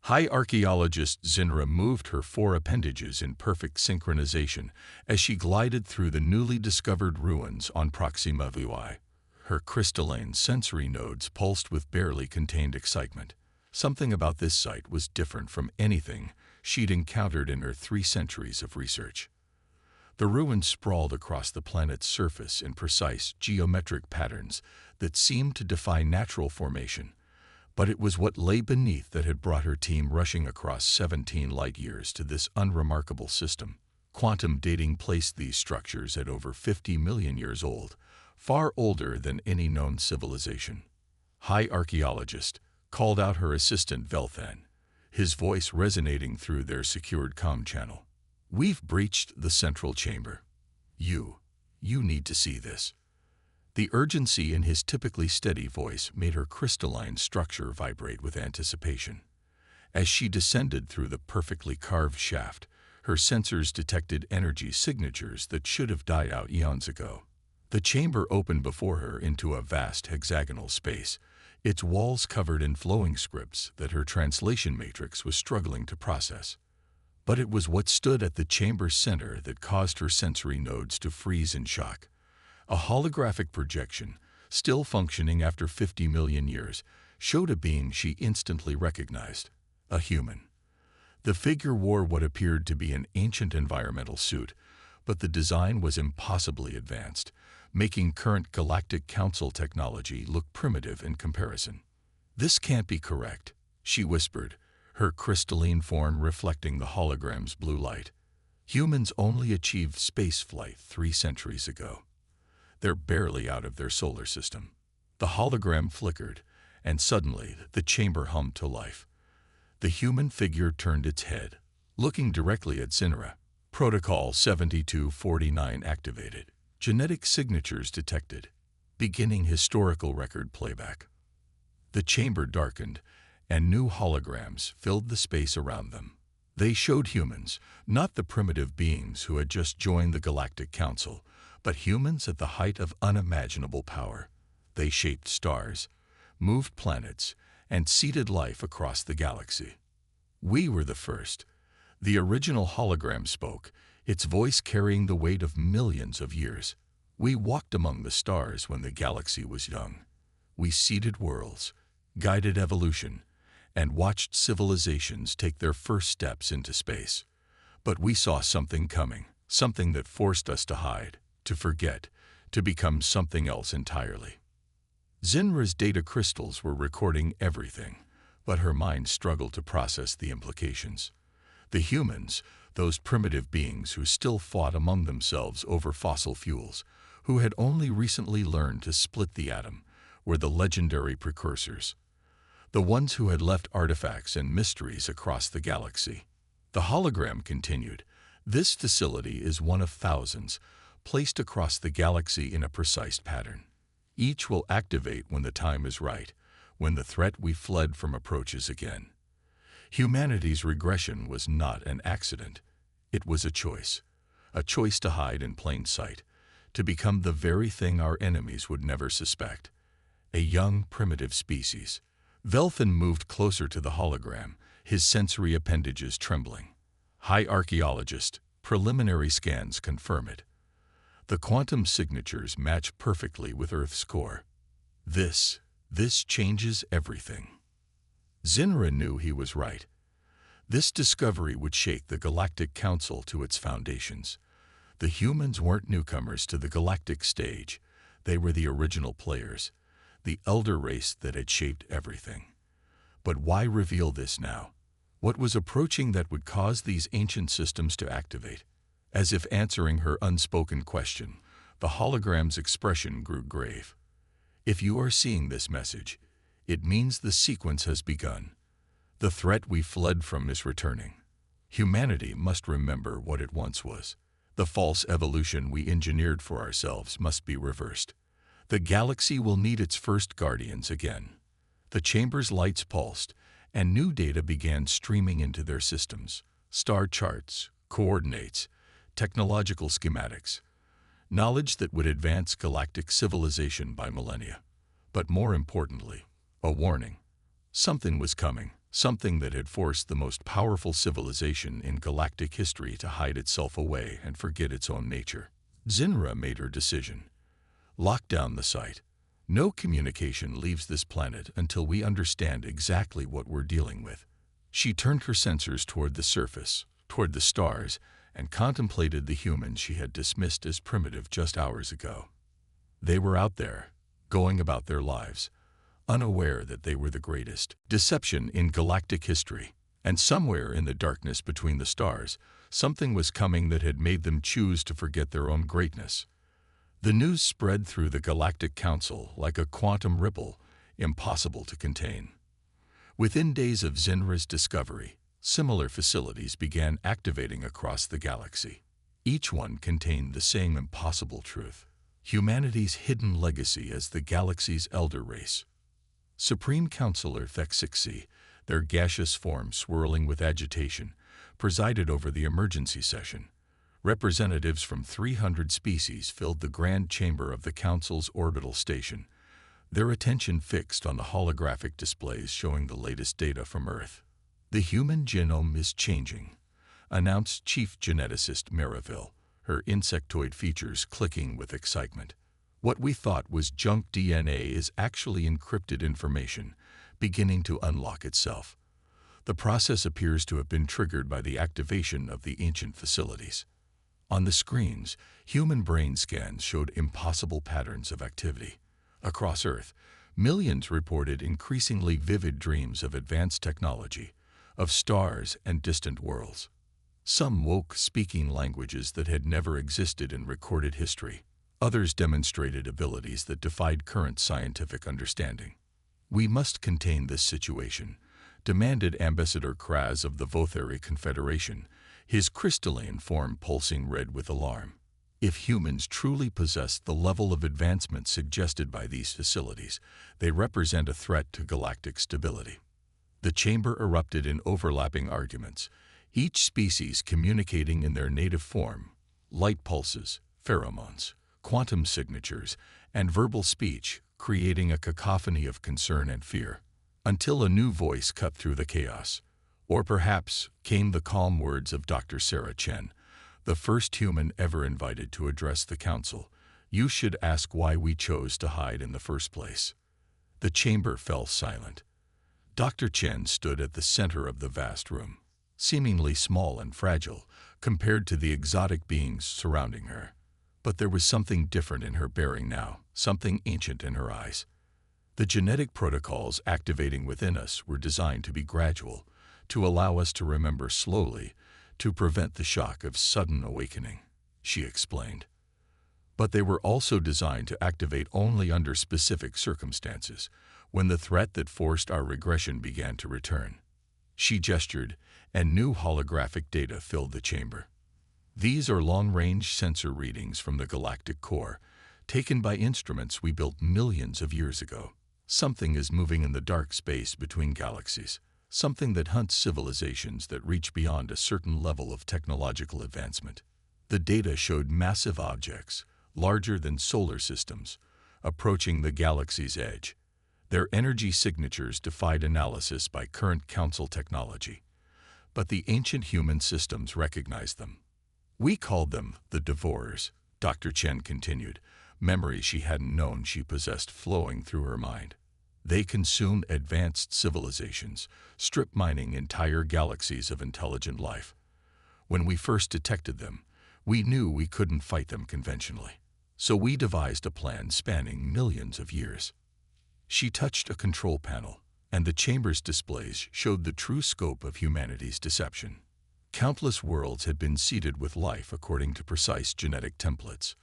High archaeologist Zinra moved her four appendages in perfect synchronization as she glided through the newly discovered ruins on Proxima VY. Her crystalline sensory nodes pulsed with barely contained excitement. Something about this site was different from anything she'd encountered in her 3 centuries of research. The ruins sprawled across the planet's surface in precise geometric patterns that seemed to defy natural formation. But it was what lay beneath that had brought her team rushing across 17 light-years to this unremarkable system. Quantum dating placed these structures at over 50 million years old, far older than any known civilization. High archaeologist called out her assistant Velthan, his voice resonating through their secured comm channel. "We've breached the central chamber. You need to see this." The urgency in his typically steady voice made her crystalline structure vibrate with anticipation. As she descended through the perfectly carved shaft, her sensors detected energy signatures that should have died out eons ago. The chamber opened before her into a vast hexagonal space, its walls covered in flowing scripts that her translation matrix was struggling to process. But it was what stood at the chamber's center that caused her sensory nodes to freeze in shock. A holographic projection, still functioning after 50 million years, showed a being she instantly recognized: a human. The figure wore what appeared to be an ancient environmental suit, but the design was impossibly advanced, making current Galactic Council technology look primitive in comparison. "This can't be correct," she whispered, her crystalline form reflecting the hologram's blue light. "Humans only achieved spaceflight 3 centuries ago. They're barely out of their solar system." The hologram flickered, and suddenly the chamber hummed to life. The human figure turned its head, looking directly at Zinra. Protocol 7249 activated. Genetic signatures detected. Beginning historical record playback. The chamber darkened, and new holograms filled the space around them. They showed humans, not the primitive beings who had just joined the Galactic Council, but humans at the height of unimaginable power. They shaped stars, moved planets, and seeded life across the galaxy. "We were the first." The original hologram spoke, its voice carrying the weight of millions of years. "We walked among the stars when the galaxy was young. We seeded worlds, guided evolution, and watched civilizations take their first steps into space. But we saw something coming, something that forced us to hide, to forget, to become something else entirely." Zinra's data crystals were recording everything, but her mind struggled to process the implications. The humans, those primitive beings who still fought among themselves over fossil fuels, who had only recently learned to split the atom, were the legendary precursors. The ones who had left artifacts and mysteries across the galaxy. The hologram continued. "This facility is one of thousands, placed across the galaxy in a precise pattern. Each will activate when the time is right, when the threat we fled from approaches again." Humanity's regression was not an accident. It was a choice to hide in plain sight, to become the very thing our enemies would never suspect: a young, primitive species. Velthan moved closer to the hologram, his sensory appendages trembling. "High archaeologist, preliminary scans confirm it. The quantum signatures match perfectly with Earth's core. This changes everything." Zinra knew he was right. This discovery would shake the Galactic Council to its foundations. The humans weren't newcomers to the galactic stage. They were the original players, the elder race that had shaped everything. But why reveal this now? What was approaching that would cause these ancient systems to activate? As if answering her unspoken question, the hologram's expression grew grave. "If you are seeing this message, it means the sequence has begun. The threat we fled from is returning. Humanity must remember what it once was. The false evolution we engineered for ourselves must be reversed. The galaxy will need its first guardians again." The chamber's lights pulsed, and new data began streaming into their systems: star charts, coordinates, technological schematics, knowledge that would advance galactic civilization by millennia. But more importantly, a warning. Something was coming, something that had forced the most powerful civilization in galactic history to hide itself away and forget its own nature. Zinra made her decision. Lock down the site. No communication leaves this planet until we understand exactly what we're dealing with. She turned her sensors toward the surface, toward the stars, and contemplated the humans she had dismissed as primitive just hours ago. They were out there, going about their lives, unaware that they were the greatest deception in galactic history. And somewhere in the darkness between the stars, something was coming that had made them choose to forget their own greatness. The news spread through the Galactic Council like a quantum ripple, impossible to contain. Within days of Zinra's discovery, similar facilities began activating across the galaxy. Each one contained the same impossible truth: humanity's hidden legacy as the galaxy's elder race. Supreme Counselor Thexixi, their gaseous form swirling with agitation, presided over the emergency session. Representatives from 300 species filled the grand chamber of the Council's orbital station, their attention fixed on the holographic displays showing the latest data from Earth. "The human genome is changing," announced Chief Geneticist Mariville, her insectoid features clicking with excitement. "What we thought was junk DNA is actually encrypted information, beginning to unlock itself. The process appears to have been triggered by the activation of the ancient facilities." On the screens, human brain scans showed impossible patterns of activity. Across Earth, millions reported increasingly vivid dreams of advanced technology, of stars and distant worlds. Some woke speaking languages that had never existed in recorded history. Others demonstrated abilities that defied current scientific understanding. "We must contain this situation," demanded Ambassador Kraz of the Votheri Confederation, his crystalline form pulsing red with alarm. "If humans truly possess the level of advancement suggested by these facilities, they represent a threat to galactic stability." The chamber erupted in overlapping arguments, each species communicating in their native form: light pulses, pheromones, quantum signatures, and verbal speech, creating a cacophony of concern and fear. Until a new voice cut through the chaos. Or perhaps came the calm words of Dr. Sarah Chen, the first human ever invited to address the council. "You should ask why we chose to hide in the first place." The chamber fell silent. Dr. Chen stood at the center of the vast room, seemingly small and fragile compared to the exotic beings surrounding her. But there was something different in her bearing now, something ancient in her eyes. "The genetic protocols activating within us were designed to be gradual, to allow us to remember slowly, to prevent the shock of sudden awakening," she explained. "But they were also designed to activate only under specific circumstances, when the threat that forced our regression began to return." She gestured, and new holographic data filled the chamber. "These are long-range sensor readings from the galactic core, taken by instruments we built millions of years ago. Something is moving in the dark space between galaxies. Something that hunts civilizations that reach beyond a certain level of technological advancement." The data showed massive objects, larger than solar systems, approaching the galaxy's edge. Their energy signatures defied analysis by current council technology. But the ancient human systems recognized them. "We called them the Devourers," Dr. Chen continued, memories she hadn't known she possessed flowing through her mind. "They consumed advanced civilizations, strip mining entire galaxies of intelligent life. When we first detected them, we knew we couldn't fight them conventionally. So we devised a plan spanning millions of years." She touched a control panel, and the chamber's displays showed the true scope of humanity's deception. Countless worlds had been seeded with life according to precise genetic templates.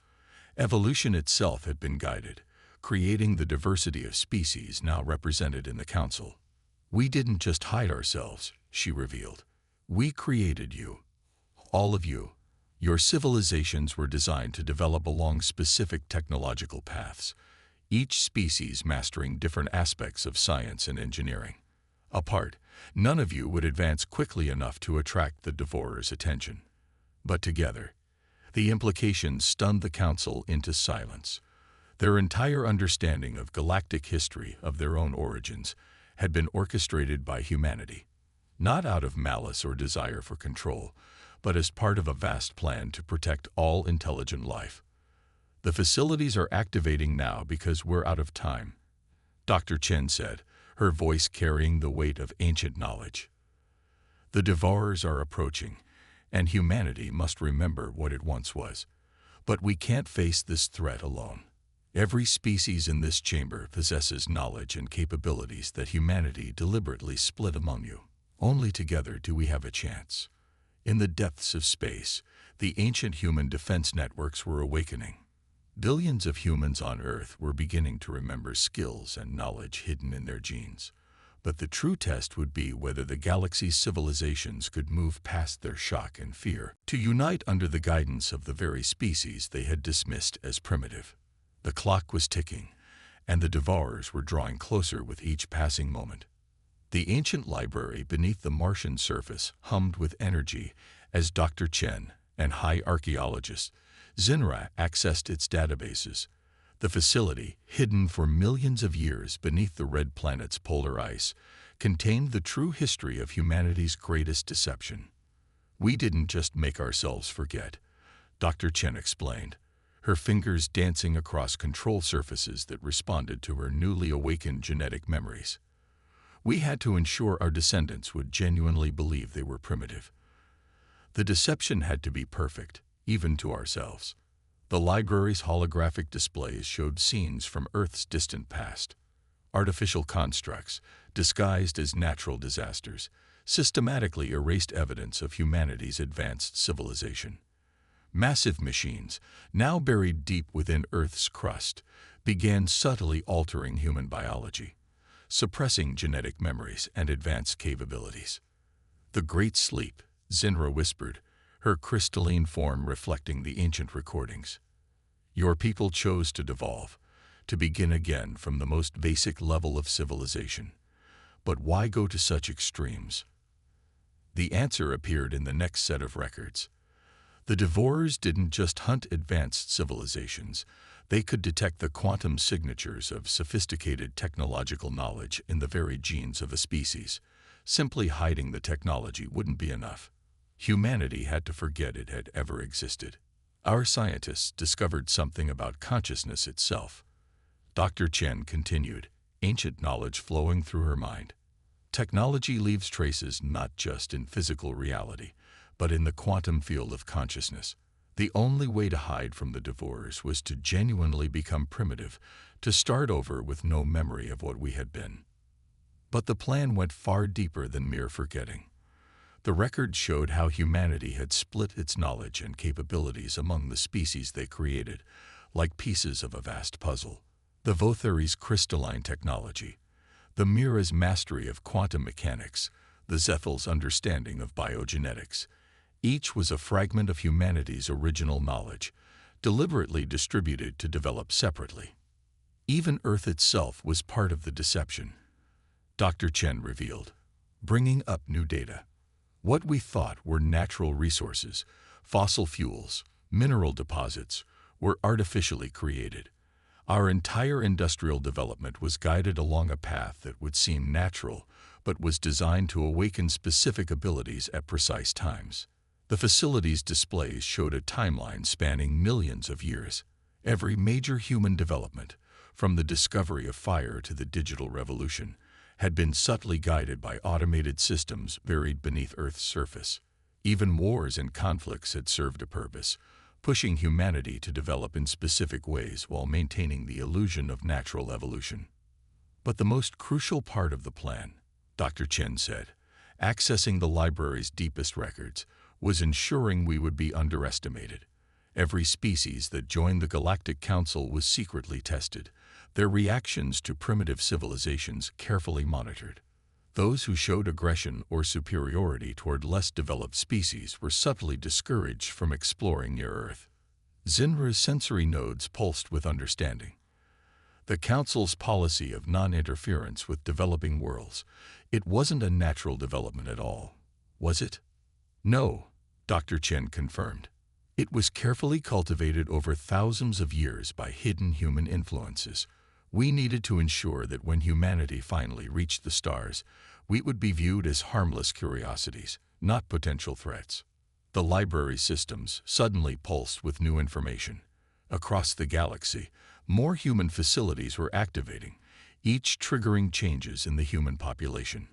Evolution itself had been guided, creating the diversity of species now represented in the Council. "We didn't just hide ourselves," she revealed. "We created you. All of you. Your civilizations were designed to develop along specific technological paths, each species mastering different aspects of science and engineering. Apart, none of you would advance quickly enough to attract the Devourer's attention. But together, the implications stunned the Council into silence. Their entire understanding of galactic history, of their own origins, had been orchestrated by humanity, not out of malice or desire for control, but as part of a vast plan to protect all intelligent life. The facilities are activating now because we're out of time, Dr. Chen said, her voice carrying the weight of ancient knowledge. The Devourers are approaching, and humanity must remember what it once was. But we can't face this threat alone. Every species in this chamber possesses knowledge and capabilities that humanity deliberately split among you. Only together do we have a chance. In the depths of space, the ancient human defense networks were awakening. Billions of humans on Earth were beginning to remember skills and knowledge hidden in their genes. But the true test would be whether the galaxy's civilizations could move past their shock and fear to unite under the guidance of the very species they had dismissed as primitive. The clock was ticking, and the Devourers were drawing closer with each passing moment. The ancient library beneath the Martian surface hummed with energy as Dr. Chen and high archaeologist Zinra accessed its databases. The facility, hidden for millions of years beneath the red planet's polar ice, contained the true history of humanity's greatest deception. We didn't just make ourselves forget, Dr. Chen explained, her fingers dancing across control surfaces that responded to her newly awakened genetic memories. We had to ensure our descendants would genuinely believe they were primitive. The deception had to be perfect, even to ourselves. The library's holographic displays showed scenes from Earth's distant past. Artificial constructs, disguised as natural disasters, systematically erased evidence of humanity's advanced civilization. Massive machines, now buried deep within Earth's crust, began subtly altering human biology, suppressing genetic memories and advanced capabilities. "The Great Sleep," Zinra whispered, her crystalline form reflecting the ancient recordings. "Your people chose to devolve, to begin again from the most basic level of civilization. But why go to such extremes?" The answer appeared in the next set of records. The Devourers didn't just hunt advanced civilizations, they could detect the quantum signatures of sophisticated technological knowledge in the very genes of a species. Simply hiding the technology wouldn't be enough. Humanity had to forget it had ever existed. Our scientists discovered something about consciousness itself. Dr. Chen continued, ancient knowledge flowing through her mind. Technology leaves traces not just in physical reality, but in the quantum field of consciousness. The only way to hide from the Devourers was to genuinely become primitive, to start over with no memory of what we had been. But the plan went far deeper than mere forgetting. The record showed how humanity had split its knowledge and capabilities among the species they created, like pieces of a vast puzzle. The Vothari's crystalline technology, the Mira's mastery of quantum mechanics, the Zethel's understanding of biogenetics. Each was a fragment of humanity's original knowledge, deliberately distributed to develop separately. Even Earth itself was part of the deception, Dr. Chen revealed, bringing up new data. What we thought were natural resources, fossil fuels, mineral deposits, were artificially created. Our entire industrial development was guided along a path that would seem natural, but was designed to awaken specific abilities at precise times. The facility's displays showed a timeline spanning millions of years. Every major human development, from the discovery of fire to the digital revolution, had been subtly guided by automated systems buried beneath Earth's surface. Even wars and conflicts had served a purpose, pushing humanity to develop in specific ways while maintaining the illusion of natural evolution. But the most crucial part of the plan, Dr. Chen said, accessing the library's deepest records, was ensuring we would be underestimated. Every species that joined the Galactic Council was secretly tested, their reactions to primitive civilizations carefully monitored. Those who showed aggression or superiority toward less developed species were subtly discouraged from exploring near Earth. Zinra's sensory nodes pulsed with understanding. The Council's policy of non-interference with developing worlds, it wasn't a natural development at all, was it? No, Dr. Chen confirmed. It was carefully cultivated over thousands of years by hidden human influences, We needed to ensure that when humanity finally reached the stars, we would be viewed as harmless curiosities, not potential threats. The library systems suddenly pulsed with new information. Across the galaxy, more human facilities were activating, each triggering changes in the human population.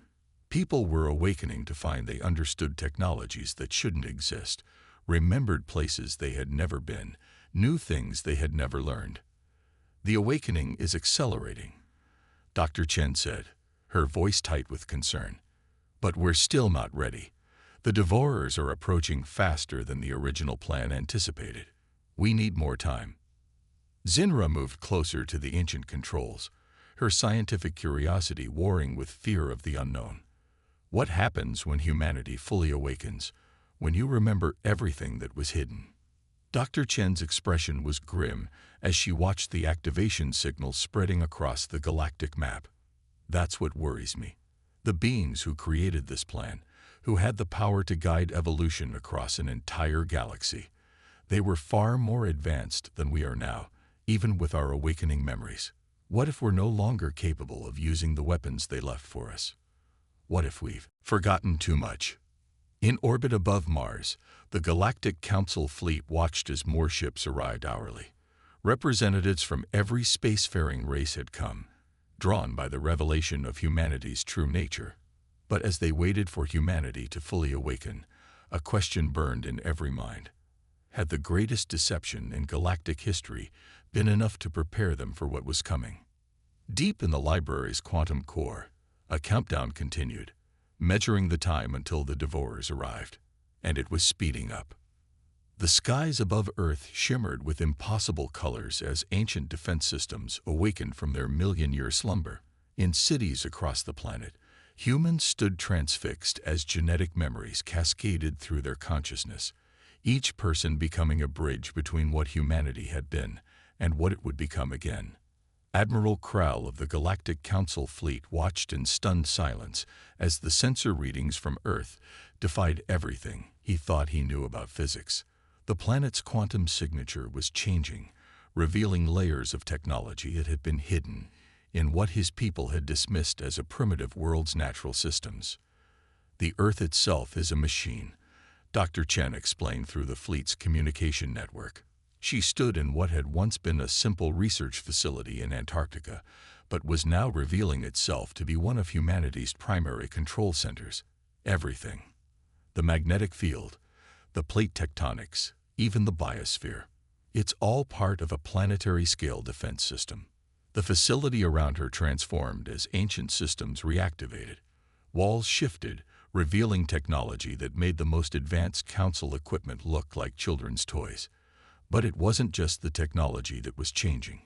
People were awakening to find they understood technologies that shouldn't exist, remembered places they had never been, knew things they had never learned. The awakening is accelerating, Dr. Chen said, her voice tight with concern. But we're still not ready. The devourers are approaching faster than the original plan anticipated. We need more time. Zinra moved closer to the ancient controls, her scientific curiosity warring with fear of the unknown. What happens when humanity fully awakens, when you remember everything that was hidden? Dr. Chen's expression was grim as she watched the activation signals spreading across the galactic map. That's what worries me. The beings who created this plan, who had the power to guide evolution across an entire galaxy, they were far more advanced than we are now, even with our awakening memories. What if we're no longer capable of using the weapons they left for us? What if we've forgotten too much? In orbit above Mars, the Galactic Council fleet watched as more ships arrived hourly. Representatives from every spacefaring race had come, drawn by the revelation of humanity's true nature. But as they waited for humanity to fully awaken, a question burned in every mind. Had the greatest deception in galactic history been enough to prepare them for what was coming? Deep in the library's quantum core, a countdown continued, measuring the time until the devourers arrived, and it was speeding up. The skies above Earth shimmered with impossible colors as ancient defense systems awakened from their million-year slumber. In cities across the planet, humans stood transfixed as genetic memories cascaded through their consciousness, each person becoming a bridge between what humanity had been and what it would become again. Admiral Krall of the Galactic Council fleet watched in stunned silence as the sensor readings from Earth defied everything he thought he knew about physics. The planet's quantum signature was changing, revealing layers of technology that had been hidden in what his people had dismissed as a primitive world's natural systems. The Earth itself is a machine, Dr. Chen explained through the fleet's communication network. She stood in what had once been a simple research facility in Antarctica, but was now revealing itself to be one of humanity's primary control centers. Everything. The magnetic field, the plate tectonics, even the biosphere. It's all part of a planetary-scale defense system. The facility around her transformed as ancient systems reactivated. Walls shifted, revealing technology that made the most advanced council equipment look like children's toys. But it wasn't just the technology that was changing.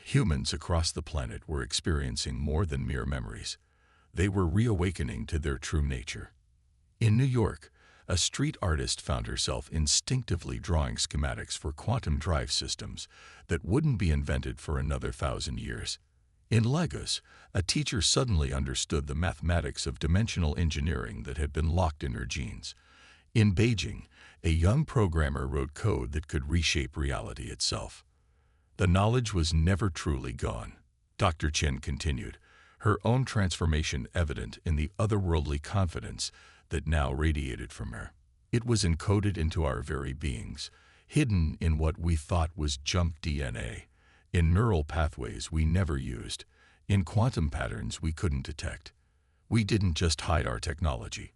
Humans across the planet were experiencing more than mere memories. They were reawakening to their true nature. In New York, a street artist found herself instinctively drawing schematics for quantum drive systems that wouldn't be invented for another 1,000 years. In Lagos, a teacher suddenly understood the mathematics of dimensional engineering that had been locked in her genes. In Beijing, a young programmer wrote code that could reshape reality itself. The knowledge was never truly gone. Dr. Chen continued, her own transformation evident in the otherworldly confidence that now radiated from her. It was encoded into our very beings, hidden in what we thought was junk DNA, in neural pathways we never used, in quantum patterns we couldn't detect. We didn't just hide our technology.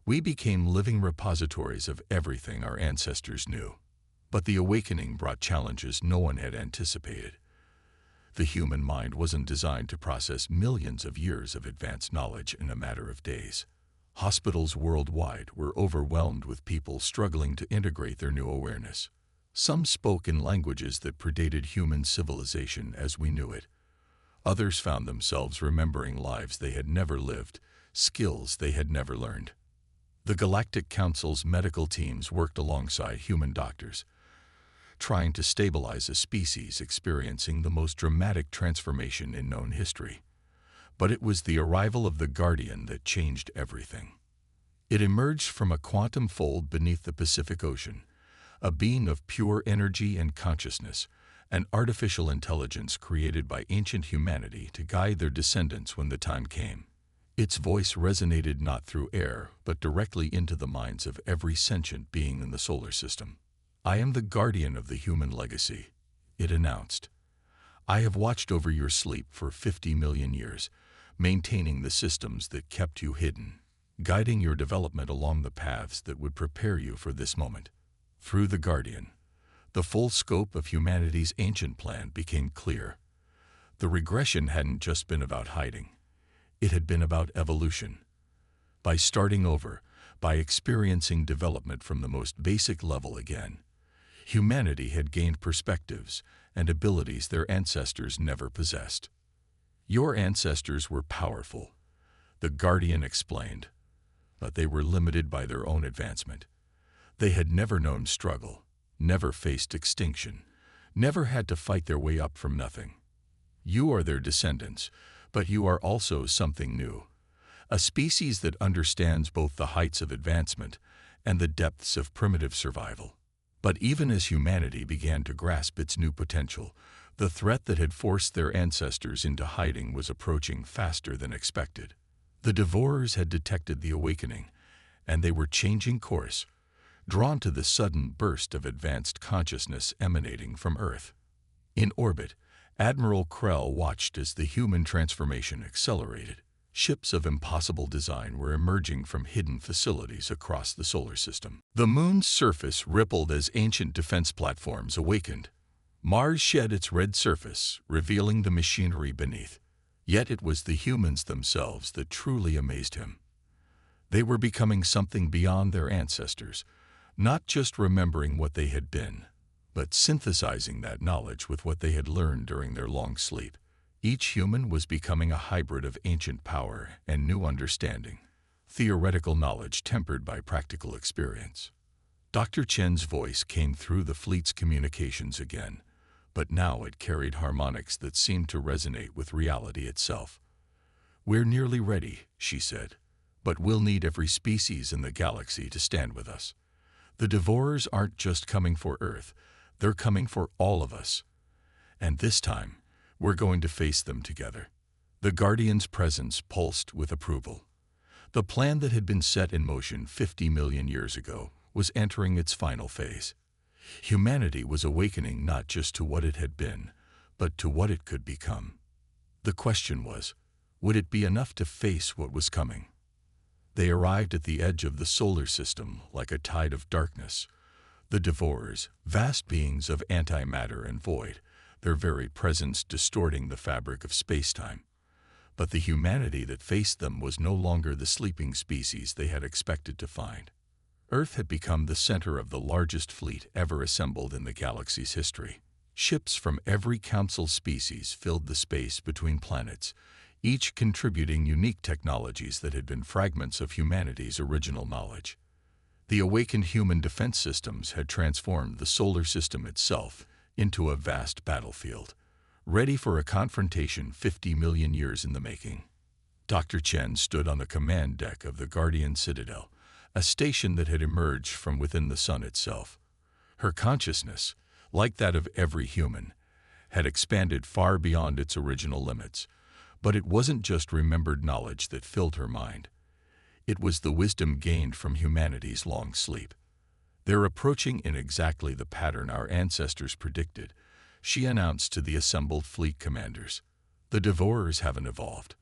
We became living repositories of everything our ancestors knew. But the awakening brought challenges no one had anticipated. The human mind wasn't designed to process millions of years of advanced knowledge in a matter of days. Hospitals worldwide were overwhelmed with people struggling to integrate their new awareness. Some spoke in languages that predated human civilization as we knew it. Others found themselves remembering lives they had never lived, skills they had never learned. The Galactic Council's medical teams worked alongside human doctors, trying to stabilize a species experiencing the most dramatic transformation in known history. But it was the arrival of the Guardian that changed everything. It emerged from a quantum fold beneath the Pacific Ocean, a being of pure energy and consciousness, an artificial intelligence created by ancient humanity to guide their descendants when the time came. Its voice resonated not through air, but directly into the minds of every sentient being in the solar system. "I am the guardian of the human legacy," it announced. "I have watched over your sleep for 50 million years, maintaining the systems that kept you hidden, guiding your development along the paths that would prepare you for this moment." Through the Guardian, the full scope of humanity's ancient plan became clear. The regression hadn't just been about hiding. It had been about evolution. By starting over, by experiencing development from the most basic level again, humanity had gained perspectives and abilities their ancestors never possessed. "Your ancestors were powerful," the Guardian explained, "but they were limited by their own advancement. They had never known struggle, never faced extinction, never had to fight their way up from nothing. You are their descendants, but you are also something new, a species that understands both the heights of advancement and the depths of primitive survival." But even as humanity began to grasp its new potential, the threat that had forced their ancestors into hiding was approaching faster than expected. The Devourers had detected the awakening, and they were changing course, drawn to the sudden burst of advanced consciousness emanating from Earth. In orbit, Admiral Krell watched as the human transformation accelerated. Ships of impossible design were emerging from hidden facilities across the solar system. The moon's surface rippled as ancient defense platforms awakened. Mars shed its red surface, revealing the machinery beneath. Yet it was the humans themselves that truly amazed him. They were becoming something beyond their ancestors, not just remembering what they had been, but synthesizing that knowledge with what they had learned during their long sleep. Each human was becoming a hybrid of ancient power and new understanding, theoretical knowledge tempered by practical experience. Dr. Chen's voice came through the fleet's communications again, but now it carried harmonics that seemed to resonate with reality itself. "We're nearly ready," she said, "but we'll need every species in the galaxy to stand with us. The Devourers aren't just coming for Earth, they're coming for all of us. And this time, we're going to face them together." The Guardian's presence pulsed with approval. The plan that had been set in motion 50 million years ago was entering its final phase. Humanity was awakening not just to what it had been, but to what it could become. The question was, would it be enough to face what was coming? They arrived at the edge of the solar system like a tide of darkness. The Devourers, vast beings of antimatter and void, their very presence distorting the fabric of space-time. But the humanity that faced them was no longer the sleeping species they had expected to find. Earth had become the center of the largest fleet ever assembled in the galaxy's history. Ships from every council species filled the space between planets, each contributing unique technologies that had been fragments of humanity's original knowledge. The awakened human defense systems had transformed the solar system itself into a vast battlefield, ready for a confrontation 50 million years in the making. Dr. Chen stood on the command deck of the Guardian Citadel, a station that had emerged from within the sun itself. Her consciousness, like that of every human, had expanded far beyond its original limits, but it wasn't just remembered knowledge that filled her mind. It was the wisdom gained from humanity's long sleep. "They're approaching in exactly the pattern our ancestors predicted," she announced to the assembled fleet commanders. "The Devourers haven't evolved.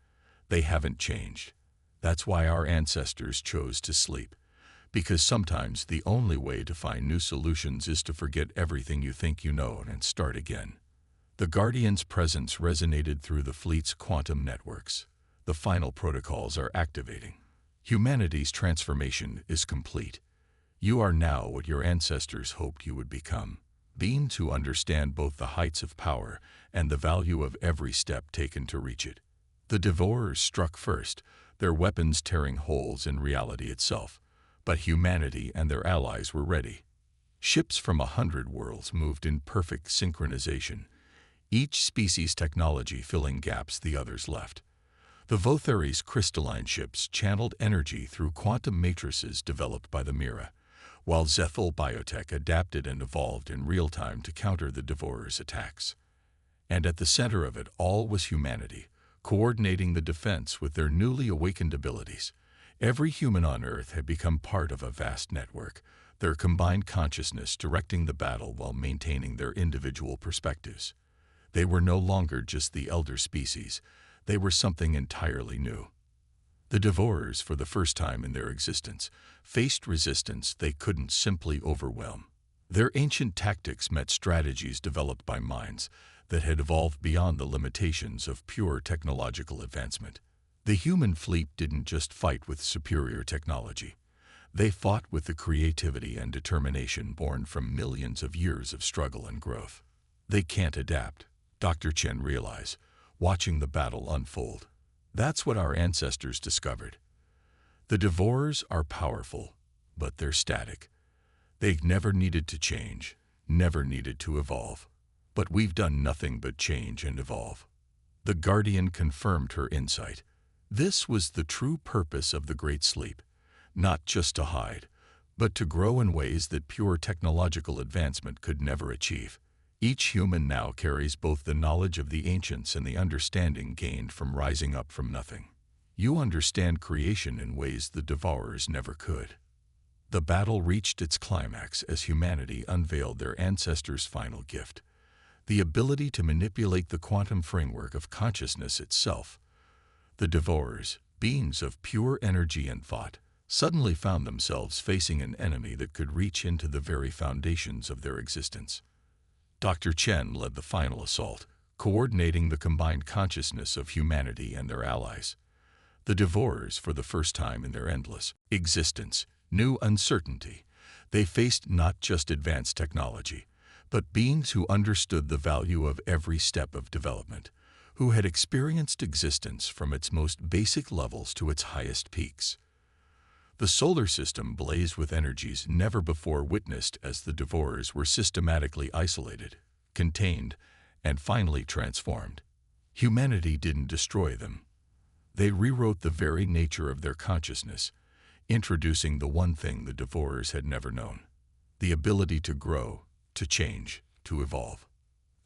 They haven't changed. That's why our ancestors chose to sleep. Because sometimes the only way to find new solutions is to forget everything you think you know and start again." The Guardian's presence resonated through the fleet's quantum networks. The final protocols are activating. Humanity's transformation is complete. You are now what your ancestors hoped you would become, beings who understand both the heights of power and the value of every step taken to reach it. The Devourers struck first, their weapons tearing holes in reality itself, but humanity and their allies were ready. Ships from 100 worlds moved in perfect synchronization, each species' technology filling gaps the others left. The Votheri's crystalline ships channeled energy through quantum matrices developed by the Mira, while Zethal Biotech adapted and evolved in real time to counter the Devourers' attacks. And at the center of it all was humanity, coordinating the defense with their newly awakened abilities. Every human on Earth had become part of a vast network, their combined consciousness directing the battle while maintaining their individual perspectives. They were no longer just the elder species, they were something entirely new. The Devourers, for the first time in their existence, faced resistance they couldn't simply overwhelm. Their ancient tactics met strategies developed by minds that had evolved beyond the limitations of pure technological advancement. The human fleet didn't just fight with superior technology. They fought with the creativity and determination born from millions of years of struggle and growth. They can't adapt, Dr. Chen realized, watching the battle unfold. That's what our ancestors discovered. The Devourers are powerful, but they're static. They never needed to change, never needed to evolve. But we've done nothing but change and evolve. The Guardian confirmed her insight. This was the true purpose of the Great Sleep, not just to hide, but to grow in ways that pure technological advancement could never achieve. Each human now carries both the knowledge of the ancients and the understanding gained from rising up from nothing. You understand creation in ways the Devourers never could. The battle reached its climax as humanity unveiled their ancestors' final gift, the ability to manipulate the quantum framework of consciousness itself. The Devourers, beings of pure energy and thought, suddenly found themselves facing an enemy that could reach into the very foundations of their existence. Dr. Chen led the final assault, coordinating the combined consciousness of humanity and their allies. The Devourers, for the first time in their endless existence, knew uncertainty. They faced not just advanced technology, but beings who understood the value of every step of development, who had experienced existence from its most basic levels to its highest peaks. The solar system blazed with energies never before witnessed as the Devourers were systematically isolated, contained, and finally transformed. Humanity didn't destroy them. They rewrote the very nature of their consciousness, introducing the one thing the Devourers had never known: the ability to grow, to change, to evolve.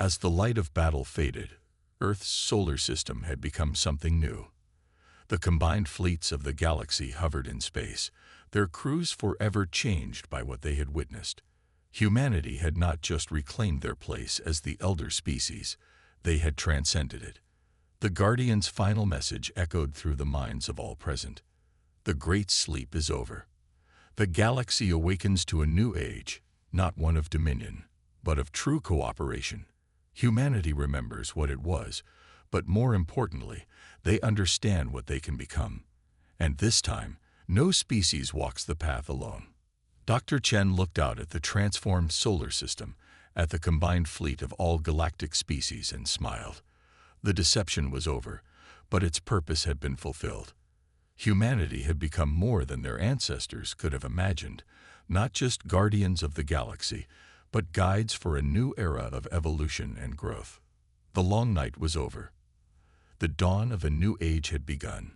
As the light of battle faded, Earth's solar system had become something new. The combined fleets of the galaxy hovered in space, their crews forever changed by what they had witnessed. Humanity had not just reclaimed their place as the elder species, they had transcended it. The Guardian's final message echoed through the minds of all present. The Great Sleep is over. The galaxy awakens to a new age, not one of dominion, but of true cooperation. Humanity remembers what it was, but more importantly, they understand what they can become. And this time, no species walks the path alone. Dr. Chen looked out at the transformed solar system, at the combined fleet of all galactic species, and smiled. The deception was over, but its purpose had been fulfilled. Humanity had become more than their ancestors could have imagined, not just guardians of the galaxy, but guides for a new era of evolution and growth. The long night was over. The dawn of a new age had begun.